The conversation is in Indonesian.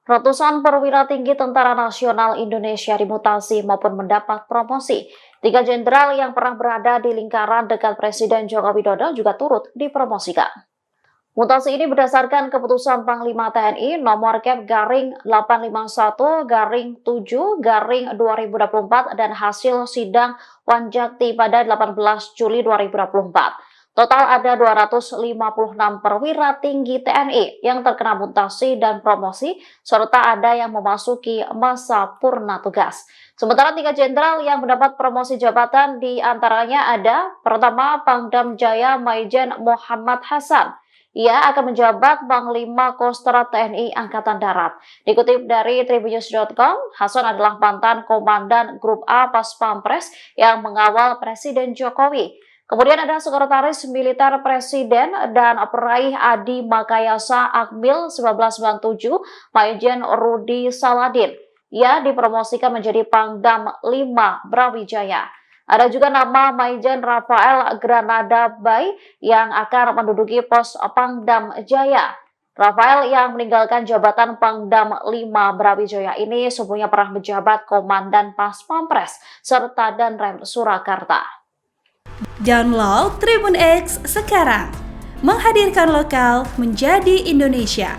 Ratusan perwira tinggi Tentara Nasional Indonesia dimutasi maupun mendapat promosi. 3 jenderal yang pernah berada di lingkaran dekat Presiden Joko Widodo juga turut dipromosikan. Mutasi ini berdasarkan keputusan Panglima TNI nomor Kep garing 851 garing 7 garing 2024 dan hasil sidang Wanjakti pada 18 Juli 2024. Total ada 256 perwira tinggi TNI yang terkena mutasi dan promosi, serta ada yang memasuki masa purna tugas. Sementara 3 jenderal yang mendapat promosi jabatan di antaranya ada, pertama Pangdam Jaya Maijen Muhammad Hasan. Ia akan menjabat Panglima Kostrad TNI Angkatan Darat. Dikutip dari tribunnews.com, Hasan adalah mantan Komandan Grup A Pas Pampres yang mengawal Presiden Jokowi. Kemudian ada Sekretaris Militer Presiden dan peraih Adi Makayasa Akmil 1997, Maijen Rudi Saladin. Ia dipromosikan menjadi Pangdam 5 Brawijaya. Ada juga nama Maijen Rafael Granada Bay yang akan menduduki pos Pangdam Jaya. Rafael yang meninggalkan jabatan Pangdam 5 Brawijaya ini sebelumnya pernah menjabat Komandan Pas Pampres serta Danrem Surakarta. Download Tribun X sekarang, menghadirkan lokal menjadi Indonesia.